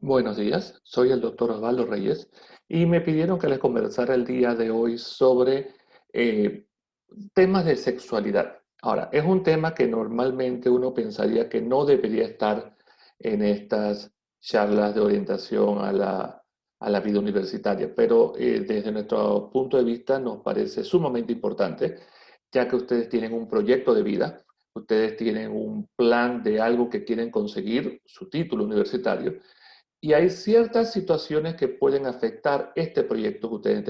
Buenos días, soy el doctor Osvaldo Reyes y me pidieron que les conversara el día de hoy sobre eh, temas de sexualidad. Ahora, es un tema que normalmente uno pensaría que no debería estar en estas charlas de orientación a la vida universitaria, pero desde nuestro punto de vista nos parece sumamente importante, ya que ustedes tienen un proyecto de vida, ustedes tienen un plan de algo que quieren conseguir, su título universitario, y hay ciertas situaciones que pueden afectar este proyecto que ustedes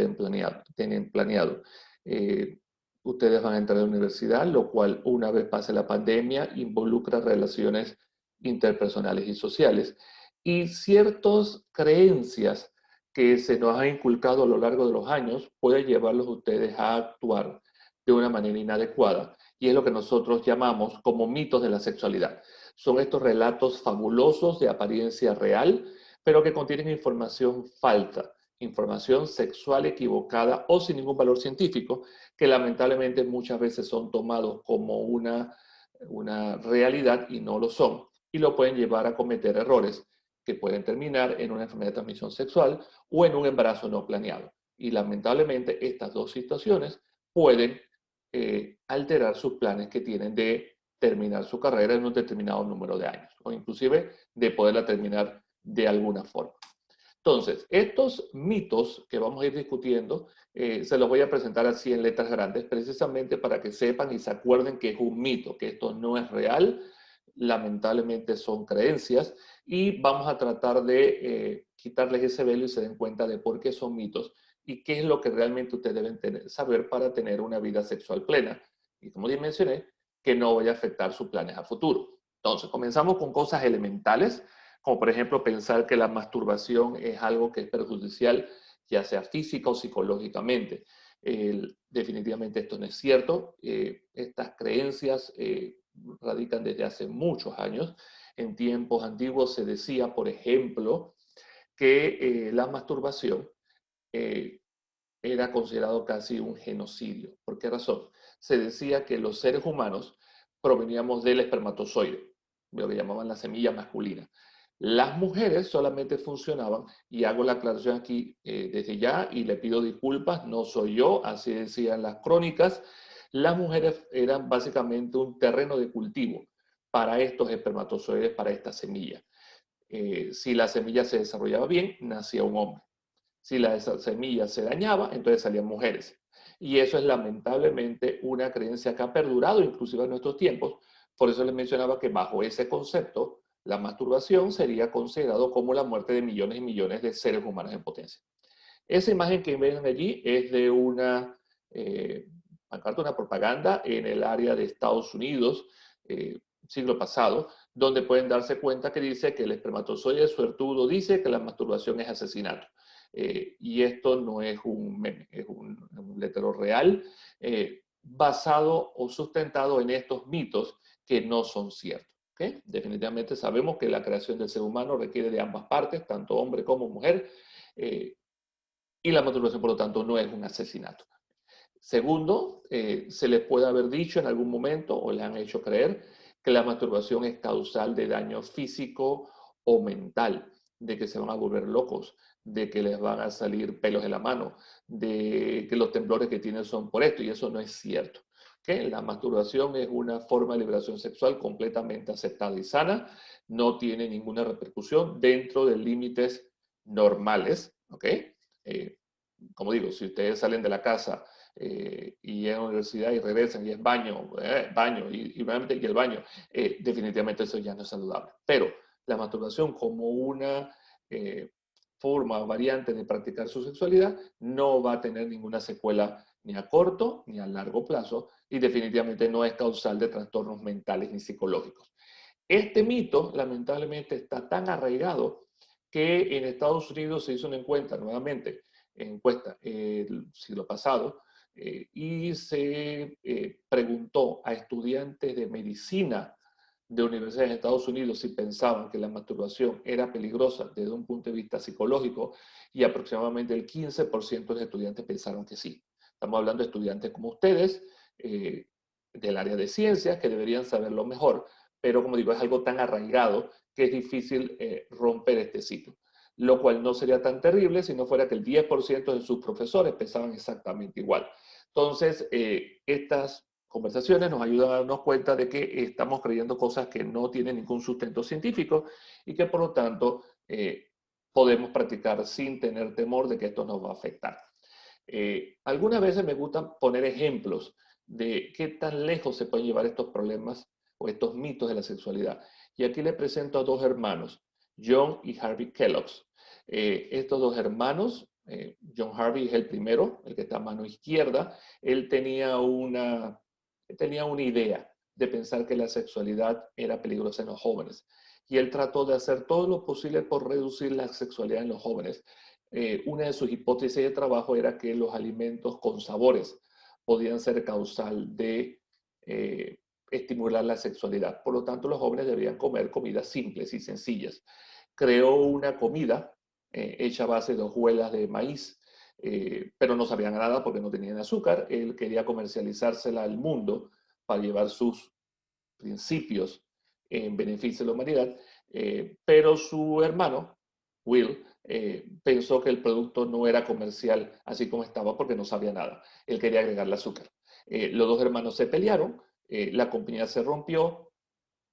tienen planeado. Eh, Ustedes van a entrar a la universidad, lo cual una vez pase la pandemia involucra relaciones interpersonales y sociales. Y ciertas creencias que se nos han inculcado a lo largo de los años pueden llevarlos a ustedes a actuar de una manera inadecuada. Y es lo que nosotros llamamos como mitos de la sexualidad. Son estos relatos fabulosos de apariencia real, pero que contienen información falsa, información sexual equivocada o sin ningún valor científico, que lamentablemente muchas veces son tomados como una realidad y no lo son, y lo pueden llevar a cometer errores que pueden terminar en una enfermedad de transmisión sexual o en un embarazo no planeado. Y lamentablemente estas dos situaciones pueden alterar sus planes que tienen de terminar su carrera en un determinado número de años, o inclusive de poderla terminar de alguna forma. Entonces, estos mitos que vamos a ir discutiendo, se los voy a presentar así en letras grandes, precisamente para que sepan y se acuerden que es un mito, que esto no es real, lamentablemente son creencias, y vamos a tratar de quitarles ese velo y se den cuenta de por qué son mitos y qué es lo que realmente ustedes deben saber para tener una vida sexual plena. Y como ya mencioné, que no vaya a afectar sus planes a futuro. Entonces, comenzamos con cosas elementales, como por ejemplo pensar que la masturbación es algo que es perjudicial, ya sea física o psicológicamente. Definitivamente esto no es cierto. Estas creencias radican desde hace muchos años. En tiempos antiguos se decía, por ejemplo, que la masturbación eh, era considerado casi un genocidio. ¿Por qué razón? Se decía que los seres humanos proveníamos del espermatozoide, lo que llamaban la semilla masculina. Las mujeres solamente funcionaban, y hago la aclaración aquí desde ya y le pido disculpas, no soy yo, así decían las crónicas, las mujeres eran básicamente un terreno de cultivo para estos espermatozoides, para esta semilla. Si la semilla se desarrollaba bien, nacía un hombre. Si la semilla se dañaba, entonces salían mujeres. Y eso es lamentablemente una creencia que ha perdurado inclusive en nuestros tiempos. Por eso les mencionaba que bajo ese concepto, la masturbación sería considerado como la muerte de millones y millones de seres humanos en potencia. Esa imagen que ven allí es de pancarta, una propaganda en el área de Estados Unidos, siglo pasado, donde pueden darse cuenta que dice que el espermatozoide suertudo dice que la masturbación es asesinato. Y esto no es un meme, es un letrero real basado o sustentado en estos mitos que no son ciertos. ¿Okay? Definitivamente sabemos que la creación del ser humano requiere de ambas partes, tanto hombre como mujer, y la masturbación, por lo tanto, no es un asesinato. Segundo, se les puede haber dicho en algún momento o les han hecho creer que la masturbación es causal de daño físico o mental, de que se van a volver locos, de que les van a salir pelos de la mano, de que los temblores que tienen son por esto, y eso no es cierto. ¿Okay? La masturbación es una forma de liberación sexual completamente aceptada y sana, no tiene ninguna repercusión dentro de límites normales. ¿Okay? Como digo, si ustedes salen de la casa y en la universidad y regresan y es baño, baño y nuevamente y el baño, definitivamente eso ya no es saludable. Pero la masturbación como una forma o variante de practicar su sexualidad no va a tener ninguna secuela ni a corto ni a largo plazo y definitivamente no es causal de trastornos mentales ni psicológicos. Este mito, lamentablemente, está tan arraigado que en Estados Unidos se hizo una encuesta, nuevamente, encuesta el siglo pasado, y se preguntó a estudiantes de medicina de universidades de Estados Unidos si pensaban que la masturbación era peligrosa desde un punto de vista psicológico, y aproximadamente el 15% de los estudiantes pensaron que sí. Estamos hablando de estudiantes como ustedes, del área de ciencias, que deberían saberlo mejor, pero como digo, es algo tan arraigado que es difícil romper este ciclo. lo cual no sería tan terrible si no fuera que el 10% de sus profesores pensaban exactamente igual. Entonces, estas conversaciones nos ayudan a darnos cuenta de que estamos creyendo cosas que no tienen ningún sustento científico y que por lo tanto podemos practicar sin tener temor de que esto nos va a afectar. Algunas veces me gusta poner ejemplos de qué tan lejos se pueden llevar estos problemas o estos mitos de la sexualidad. Y aquí les presento a dos hermanos, John y Harvey Kellogg. Estos dos hermanos, John Harvey es el primero, el que está a mano izquierda, él tenía una idea de pensar que la sexualidad era peligrosa en los jóvenes. Y él trató de hacer todo lo posible por reducir la sexualidad en los jóvenes. Una de sus hipótesis de trabajo era que los alimentos con sabores podían ser causal de estimular la sexualidad. Por lo tanto, los jóvenes deberían comer comidas simples y sencillas. Creó una comida hecha a base de hojuelas de maíz, pero no sabían nada porque no tenían azúcar. Él quería comercializársela al mundo para llevar sus principios en beneficio de la humanidad, pero su hermano, Will, pensó que el producto no era comercial así como estaba porque no sabía nada. Él quería agregarle azúcar. Los dos hermanos se pelearon, la compañía se rompió,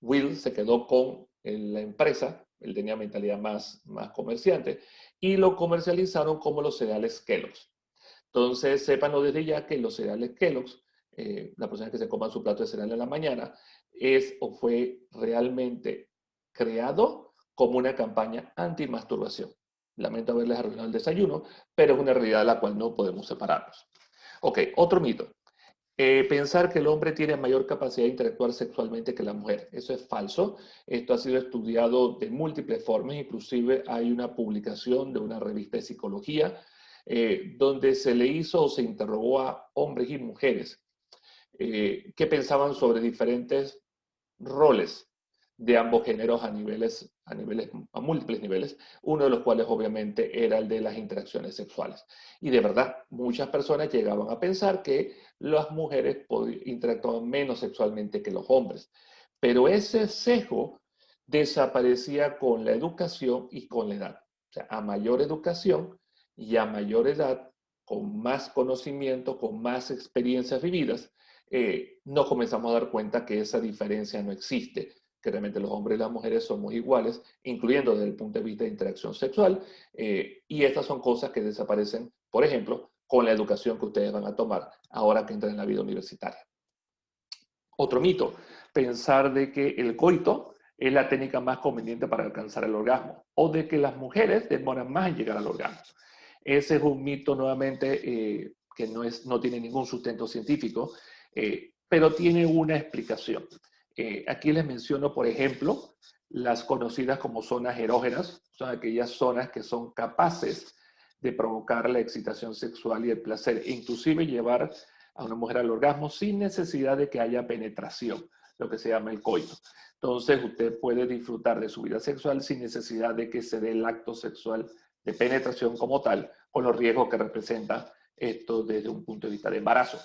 Will se quedó con la empresa, él tenía mentalidad más comerciante, y lo comercializaron como los cereales Kellogg's. Entonces, sépanlo desde ya que los cereales Kellogg's, la persona que se coma su plato de cereal en la mañana, es o fue realmente creado como una campaña anti-masturbación. Lamento haberles arruinado el desayuno, pero es una realidad de la cual no podemos separarnos. Ok, otro mito. Pensar que el hombre tiene mayor capacidad de interactuar sexualmente que la mujer. Eso es falso. Esto ha sido estudiado de múltiples formas. Inclusive hay una publicación de una revista de psicología donde se le hizo o se interrogó a hombres y mujeres que pensaban sobre diferentes roles de ambos géneros a múltiples niveles, uno de los cuales obviamente era el de las interacciones sexuales. Y de verdad, muchas personas llegaban a pensar que las mujeres interactuaban menos sexualmente que los hombres. Pero ese sesgo desaparecía con la educación y con la edad. O sea, a mayor educación y a mayor edad, con más conocimiento, con más experiencias vividas, nos comenzamos a dar cuenta que esa diferencia no existe, que realmente los hombres y las mujeres somos iguales, incluyendo desde el punto de vista de interacción sexual, y estas son cosas que desaparecen, por ejemplo, con la educación que ustedes van a tomar ahora que entran en la vida universitaria. Otro mito, pensar de que el coito es la técnica más conveniente para alcanzar el orgasmo, o de que las mujeres demoran más en llegar al orgasmo. Ese es un mito nuevamente que no tiene ningún sustento científico, pero tiene una explicación. Aquí les menciono, por ejemplo, las conocidas como zonas erógenas, son aquellas zonas que son capaces de provocar la excitación sexual y el placer, e inclusive llevar a una mujer al orgasmo sin necesidad de que haya penetración, lo que se llama el coito. Entonces, usted puede disfrutar de su vida sexual sin necesidad de que se dé el acto sexual de penetración como tal, con los riesgos que representa esto desde un punto de vista de embarazo.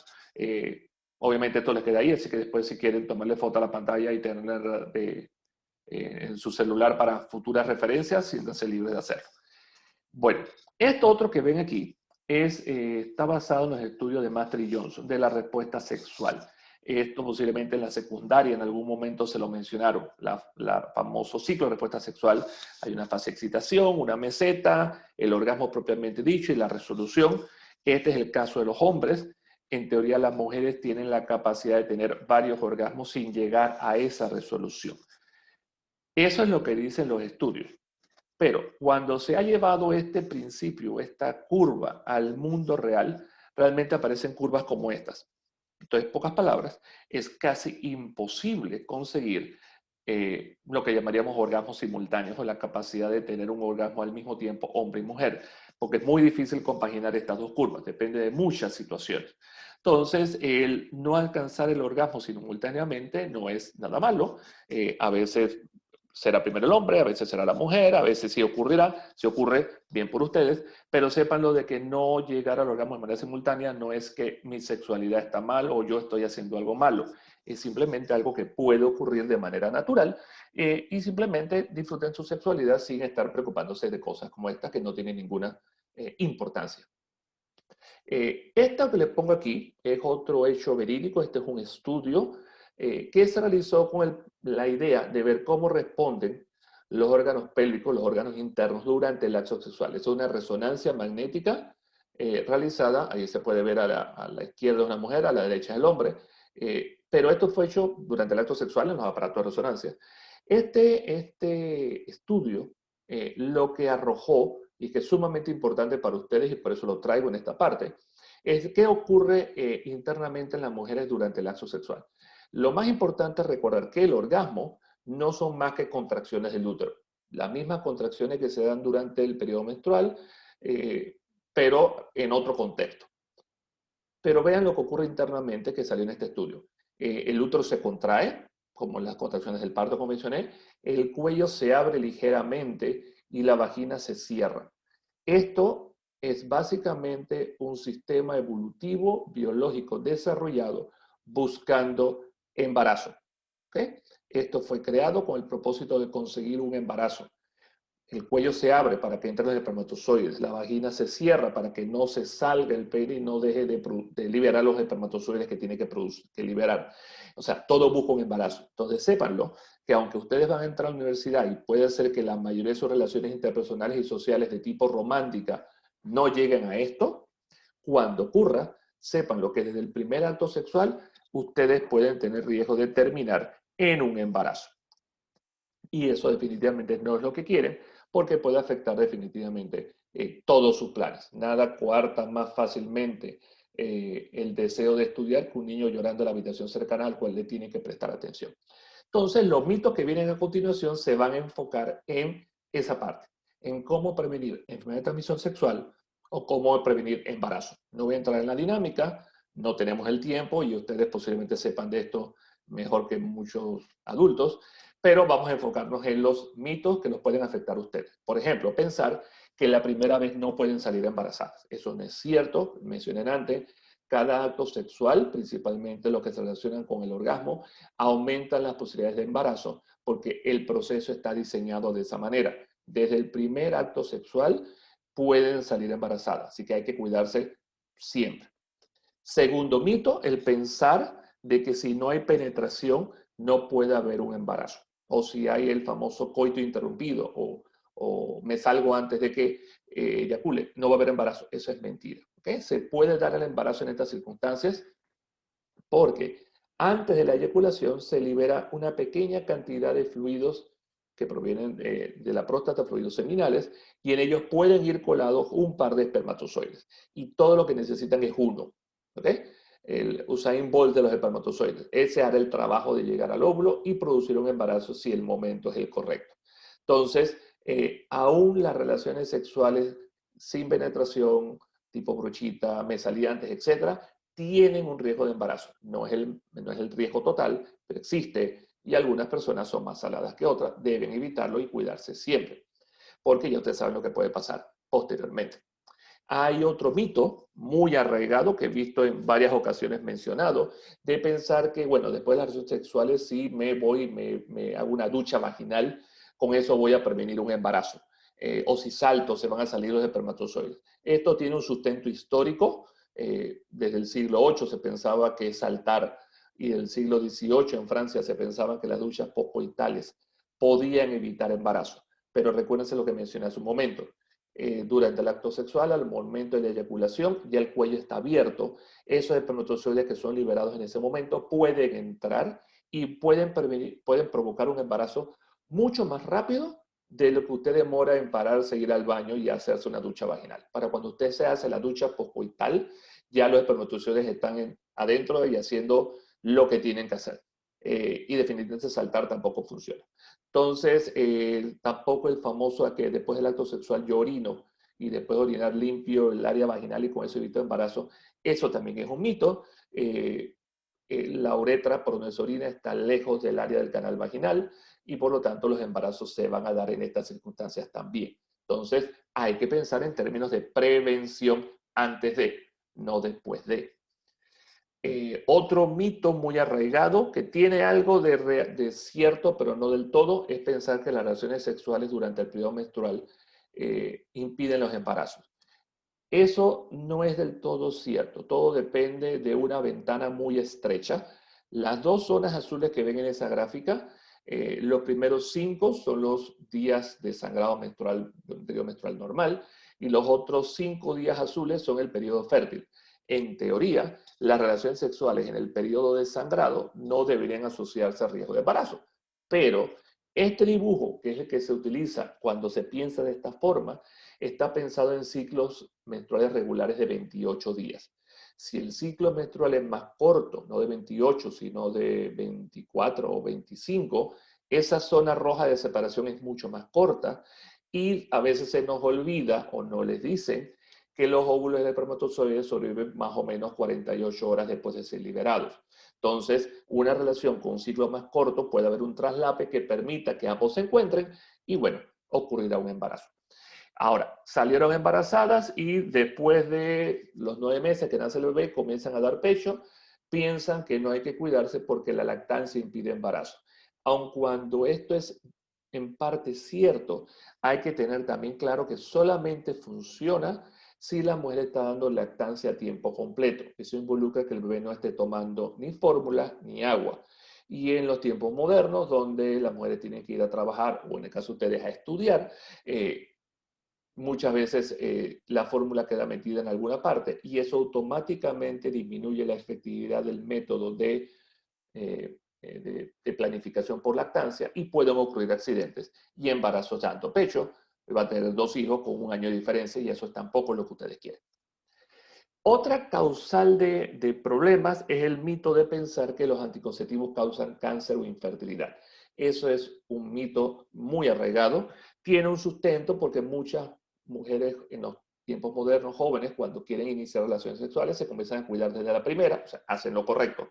Obviamente esto les queda ahí, así que después si quieren tomarle foto a la pantalla y tenerla en su celular para futuras referencias, siéntanse libres de hacerlo. Bueno, esto otro que ven aquí está basado en los estudios de Master y Johnson de la respuesta sexual. Esto posiblemente en la secundaria en algún momento se lo mencionaron, la famoso ciclo de respuesta sexual. Hay una fase de excitación, una meseta, el orgasmo propiamente dicho y la resolución. Este es el caso de los hombres. En teoría las mujeres tienen la capacidad de tener varios orgasmos sin llegar a esa resolución. Eso es lo que dicen los estudios. Pero cuando se ha llevado este principio, esta curva al mundo real, realmente aparecen curvas como estas. Entonces, pocas palabras, es casi imposible conseguir lo que llamaríamos orgasmos simultáneos o la capacidad de tener un orgasmo al mismo tiempo hombre y mujer, porque es muy difícil compaginar estas dos curvas, depende de muchas situaciones. Entonces, el no alcanzar el orgasmo simultáneamente no es nada malo, a veces será primero el hombre, a veces será la mujer, a veces sí ocurrirá, si ocurre, bien por ustedes, pero sépanlo de que no llegar al orgasmo de manera simultánea no es que mi sexualidad está mal o yo estoy haciendo algo malo, es simplemente algo que puede ocurrir de manera natural y simplemente disfruten su sexualidad sin estar preocupándose de cosas como estas que no tienen ninguna importancia. Esta que les pongo aquí es otro hecho verídico, este es un estudio que se realizó con la idea de ver cómo responden los órganos pélvicos, los órganos internos durante el acto sexual. Es una resonancia magnética realizada, ahí se puede ver a la izquierda es una mujer, a la derecha es el hombre, pero esto fue hecho durante el acto sexual en los aparatos de resonancia. Este estudio lo que arrojó, y que es sumamente importante para ustedes y por eso lo traigo en esta parte, es qué ocurre internamente en las mujeres durante el acto sexual. Lo más importante es recordar que el orgasmo no son más que contracciones del útero. Las mismas contracciones que se dan durante el periodo menstrual, pero en otro contexto. Pero vean lo que ocurre internamente que salió en este estudio. El útero se contrae, como en las contracciones del parto que mencioné, el cuello se abre ligeramente y la vagina se cierra. Esto es básicamente un sistema evolutivo biológico desarrollado buscando embarazo. ¿Okay? Esto fue creado con el propósito de conseguir un embarazo. El cuello se abre para que entren los espermatozoides, la vagina se cierra para que no se salga el pene y no deje de liberar los espermatozoides que tiene que liberar. O sea, todo busca un embarazo. Entonces, sépanlo, que aunque ustedes van a entrar a la universidad y puede ser que la mayoría de sus relaciones interpersonales y sociales de tipo romántica no lleguen a esto, cuando ocurra, sépanlo que desde el primer acto sexual ustedes pueden tener riesgo de terminar en un embarazo. Y eso definitivamente no es lo que quieren, porque puede afectar definitivamente todos sus planes. Nada coarta más fácilmente el deseo de estudiar que un niño llorando en la habitación cercana al cual le tiene que prestar atención. Entonces, los mitos que vienen a continuación se van a enfocar en esa parte, en cómo prevenir enfermedad de transmisión sexual o cómo prevenir embarazo. No voy a entrar en la dinámica, no tenemos el tiempo y ustedes posiblemente sepan de esto mejor que muchos adultos, pero vamos a enfocarnos en los mitos que los pueden afectar a ustedes. Por ejemplo, pensar que la primera vez no pueden salir embarazadas. Eso no es cierto, mencioné antes, cada acto sexual, principalmente los que se relacionan con el orgasmo, aumentan las posibilidades de embarazo porque el proceso está diseñado de esa manera. Desde el primer acto sexual pueden salir embarazadas, así que hay que cuidarse siempre. Segundo mito, el pensar de que si no hay penetración no puede haber un embarazo. O si hay el famoso coito interrumpido o me salgo antes de que eyacule, no va a haber embarazo. Eso es mentira. ¿Okay? Se puede dar el embarazo en estas circunstancias porque antes de la eyaculación se libera una pequeña cantidad de fluidos que provienen de la próstata, fluidos seminales, y en ellos pueden ir colados un par de espermatozoides. Y todo lo que necesitan es uno. ¿Okay? El Usain Bolt de los espermatozoides. Ese hará el trabajo de llegar al óvulo y producir un embarazo si el momento es el correcto. Entonces, aún las relaciones sexuales sin penetración, tipo brochita, mesaliantes, etcétera, tienen un riesgo de embarazo. No es el riesgo total, pero existe y algunas personas son más saladas que otras. Deben evitarlo y cuidarse siempre, porque ya ustedes saben lo que puede pasar posteriormente. Hay otro mito muy arraigado que he visto en varias ocasiones mencionado, de pensar que, bueno, después de las relaciones sexuales, si me voy, me hago una ducha vaginal, con eso voy a prevenir un embarazo. O si salto, se van a salir los espermatozoides. Esto tiene un sustento histórico. Desde el siglo VIII se pensaba que saltar y del siglo XVIII en Francia se pensaba que las duchas postcoitales podían evitar embarazo. Pero recuérdense lo que mencioné hace un momento durante el acto sexual, al momento de la eyaculación, ya el cuello está abierto. Esos espermatozoides que son liberados en ese momento pueden entrar y pueden provocar un embarazo mucho más rápido de lo que usted demora en pararse, ir al baño y hacerse una ducha vaginal. Para cuando usted se hace la ducha postcoital, ya los espermatozoides están adentro y haciendo lo que tienen que hacer. Y definitivamente saltar tampoco funciona. Entonces, tampoco el famoso a que después del acto sexual yo orino y después de orinar limpio el área vaginal y con eso evito embarazo, eso también es un mito. La uretra por donde se orina está lejos del área del canal vaginal. y por lo tanto los embarazos se van a dar en estas circunstancias también. Entonces, hay que pensar en términos de prevención antes de, no después de. Otro mito muy arraigado que tiene algo de cierto, pero no del todo, es pensar que las relaciones sexuales durante el periodo menstrual impiden los embarazos. Eso no es del todo cierto. Todo depende de una ventana muy estrecha. Las dos zonas azules que ven en esa gráfica, los primeros 5 son los días de sangrado menstrual, del periodo menstrual normal, y los otros 5 días azules son el periodo fértil. En teoría, las relaciones sexuales en el periodo de sangrado no deberían asociarse a riesgo de embarazo. Pero este dibujo, que es el que se utiliza cuando se piensa de esta forma, está pensado en ciclos menstruales regulares de 28 días. Si el ciclo menstrual es más corto, no de 28, sino de 24 o 25, esa zona roja de separación es mucho más corta y a veces se nos olvida o no les dicen que los óvulos del espermatozoide sobreviven más o menos 48 horas después de ser liberados. Entonces, una relación con un ciclo más corto puede haber un traslape que permita que ambos se encuentren y, bueno, ocurrirá un embarazo. Ahora, salieron embarazadas y después de los 9 meses que nace el bebé, comienzan a dar pecho, piensan que no hay que cuidarse porque la lactancia impide embarazo. Aun cuando esto es en parte cierto, hay que tener también claro que solamente funciona si la mujer está dando lactancia a tiempo completo. Eso involucra que el bebé no esté tomando ni fórmula ni agua. Y en los tiempos modernos, donde las mujeres tienen que ir a trabajar, o en el caso de ustedes a estudiar, muchas veces la fórmula queda metida en alguna parte y eso automáticamente disminuye la efectividad del método de planificación por lactancia y pueden ocurrir accidentes y embarazos dando pecho. Va a tener 2 hijos con 1 año de diferencia y eso es tampoco lo que ustedes quieren. Otra causal de problemas es el mito de pensar que los anticonceptivos causan cáncer o infertilidad. Eso es un mito muy arraigado. Tiene un sustento porque muchas mujeres en los tiempos modernos, jóvenes, cuando quieren iniciar relaciones sexuales, se comienzan a cuidar desde la primera, o sea, hacen lo correcto.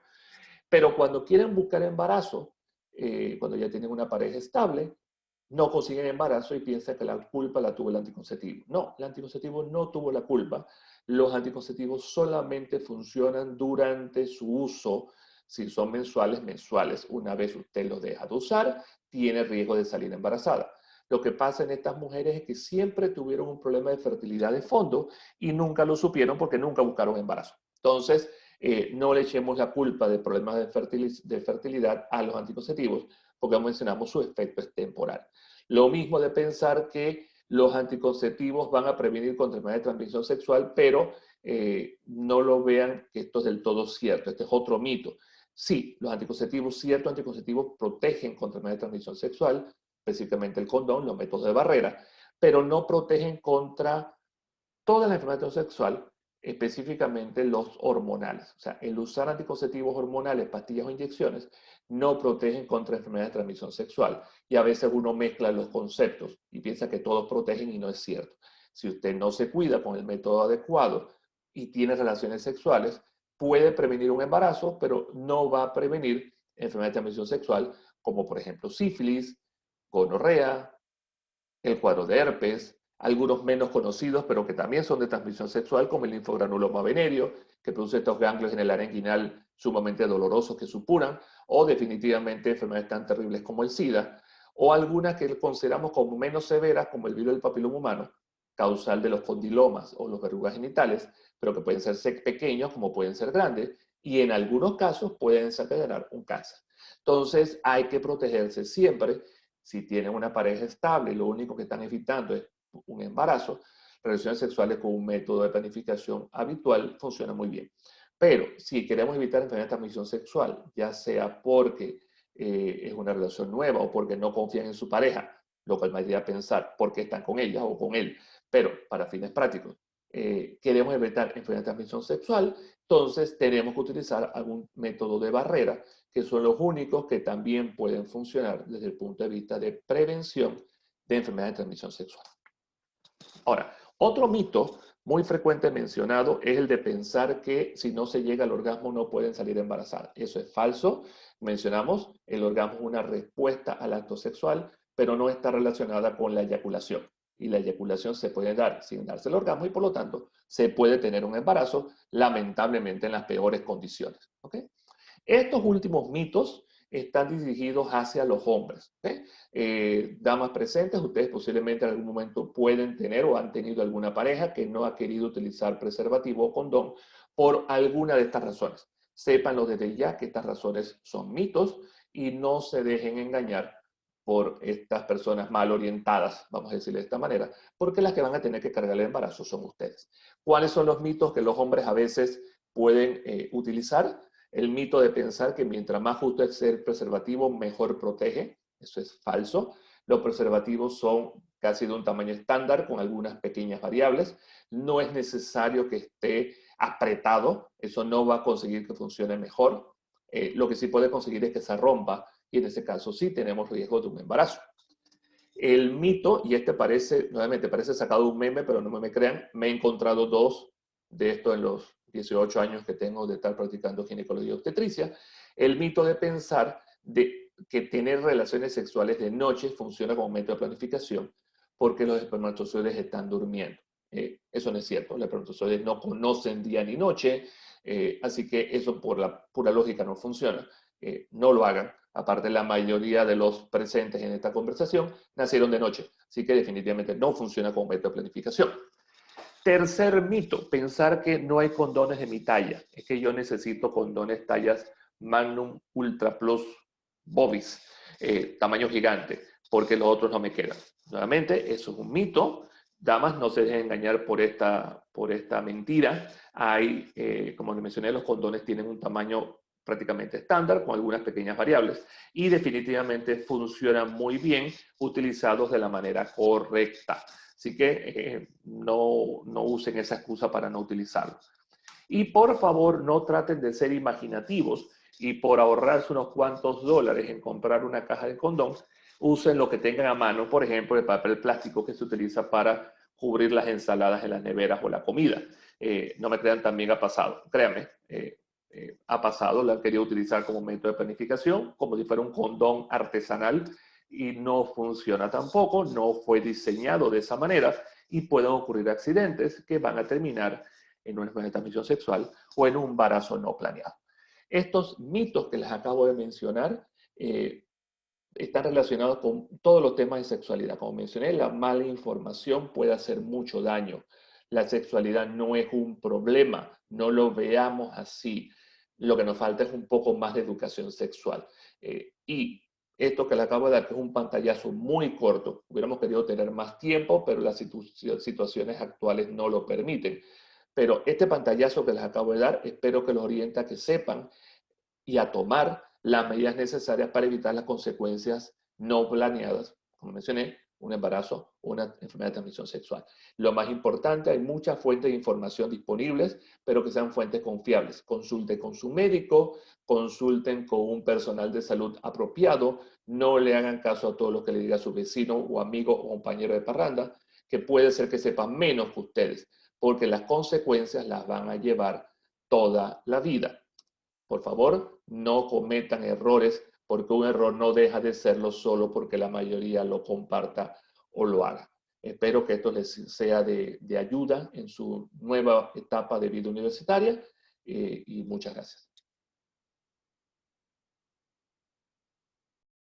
Pero cuando quieren buscar embarazo, cuando ya tienen una pareja estable, no consiguen embarazo y piensan que la culpa la tuvo el anticonceptivo. No, el anticonceptivo no tuvo la culpa. Los anticonceptivos solamente funcionan durante su uso. Si son mensuales, mensuales. Una vez usted los deja de usar, tiene riesgo de salir embarazada. Lo que pasa en estas mujeres es que siempre tuvieron un problema de fertilidad de fondo y nunca lo supieron porque nunca buscaron embarazo. Entonces, no le echemos la culpa de problemas de fertilidad a los anticonceptivos porque mencionamos su efecto es temporal. Lo mismo de pensar que los anticonceptivos van a prevenir contra enfermedades de transmisión sexual, pero no lo vean que esto es del todo cierto. Este es otro mito. Sí, los anticonceptivos, ciertos anticonceptivos protegen contra enfermedades de transmisión sexual, específicamente el condón, los métodos de barrera, pero no protegen contra toda la enfermedad sexual, específicamente los hormonales. O sea, el usar anticonceptivos hormonales, pastillas o inyecciones, no protegen contra enfermedades de transmisión sexual. Y a veces uno mezcla los conceptos y piensa que todos protegen y no es cierto. Si usted no se cuida con el método adecuado y tiene relaciones sexuales, puede prevenir un embarazo, pero no va a prevenir enfermedades de transmisión sexual, como por ejemplo sífilis, gonorrea, el cuadro de herpes, algunos menos conocidos, pero que también son de transmisión sexual, como el linfogranuloma venéreo, que produce estos ganglios en el área inguinal sumamente dolorosos que supuran, o definitivamente enfermedades tan terribles como el SIDA, o algunas que consideramos como menos severas, como el virus del papiloma humano, causal de los condilomas o los verrugas genitales, pero que pueden ser pequeños como pueden ser grandes, y en algunos casos pueden desencadenar un cáncer. Entonces hay que protegerse siempre. Si tienen una pareja estable y lo único que están evitando es un embarazo, relaciones sexuales con un método de planificación habitual funciona muy bien. Pero si queremos evitar enfermedades de transmisión sexual, ya sea porque es una relación nueva o porque no confían en su pareja, lo cual me haría pensar por qué están con ella o con él, pero para fines prácticos, queremos evitar enfermedades de transmisión sexual, entonces tenemos que utilizar algún método de barrera, que son los únicos que también pueden funcionar desde el punto de vista de prevención de enfermedades de transmisión sexual. Ahora, otro mito muy frecuente mencionado es el de pensar que si no se llega al orgasmo no pueden salir embarazadas. Eso es falso. Mencionamos, el orgasmo es una respuesta al acto sexual, pero no está relacionada con la eyaculación. Y la eyaculación se puede dar sin darse el orgasmo y por lo tanto se puede tener un embarazo, lamentablemente en las peores condiciones. ¿Ok? Estos últimos mitos están dirigidos hacia los hombres. ¿Okay? Damas presentes, ustedes posiblemente en algún momento pueden tener o han tenido alguna pareja que no ha querido utilizar preservativo o condón por alguna de estas razones. Sépanlo desde ya que estas razones son mitos y no se dejen engañar por estas personas mal orientadas, vamos a decirlo de esta manera, porque las que van a tener que cargar el embarazo son ustedes. ¿Cuáles son los mitos que los hombres a veces pueden utilizar? El mito de pensar que mientras más justo es el preservativo, mejor protege. Eso es falso. Los preservativos son casi de un tamaño estándar con algunas pequeñas variables. No es necesario que esté apretado. Eso no va a conseguir que funcione mejor. Lo que sí puede conseguir es que se rompa y en ese caso sí tenemos riesgo de un embarazo. El mito, y este parece, nuevamente parece sacado de un meme, pero no me crean, me he encontrado dos de estos en los 18 años que tengo de estar practicando ginecología y obstetricia. El mito de pensar de que tener relaciones sexuales de noche funciona como método de planificación porque los espermatozoides están durmiendo. Eso no es cierto, los espermatozoides no conocen día ni noche, así que eso por la pura lógica no funciona. No lo hagan. Aparte, la mayoría de los presentes en esta conversación nacieron de noche, así que definitivamente no funciona como método de planificación. Tercer mito, pensar que no hay condones de mi talla. Es que yo necesito condones tallas Magnum Ultra Plus Bobis, tamaño gigante, porque los otros no me quedan. Nuevamente, eso es un mito. Damas, no se dejen engañar por esta mentira. Hay, como les mencioné, los condones tienen un tamaño prácticamente estándar, con algunas pequeñas variables, y definitivamente funcionan muy bien utilizados de la manera correcta. Así que no usen esa excusa para no utilizarlo. Y por favor, no traten de ser imaginativos y por ahorrarse unos cuantos dólares en comprar una caja de condón, usen lo que tengan a mano, por ejemplo, el papel plástico que se utiliza para cubrir las ensaladas en las neveras o la comida. No me crean, también ha pasado, créanme, ha pasado, lo han querido utilizar como método de planificación, como si fuera un condón artesanal, y no funciona tampoco, no fue diseñado de esa manera y pueden ocurrir accidentes que van a terminar en una enfermedad de transmisión sexual o en un embarazo no planeado. Estos mitos que les acabo de mencionar están relacionados con todos los temas de sexualidad. Como mencioné, la mala información puede hacer mucho daño. La sexualidad no es un problema, no lo veamos así. Lo que nos falta es un poco más de educación sexual. Y esto que le acabo de dar, que es un pantallazo muy corto, hubiéramos querido tener más tiempo, pero las situaciones actuales no lo permiten. Pero este pantallazo que les acabo de dar, espero que los oriente a que sepan y a tomar las medidas necesarias para evitar las consecuencias no planeadas, como mencioné, un embarazo o una enfermedad de transmisión sexual. Lo más importante, hay muchas fuentes de información disponibles, pero que sean fuentes confiables. Consulten con su médico, consulten con un personal de salud apropiado, no le hagan caso a todo lo que le diga su vecino o amigo o compañero de parranda, que puede ser que sepan menos que ustedes, porque las consecuencias las van a llevar toda la vida. Por favor, no cometan errores porque un error no deja de serlo solo porque la mayoría lo comparta o lo haga. Espero que esto les sea de ayuda en su nueva etapa de vida universitaria y muchas gracias.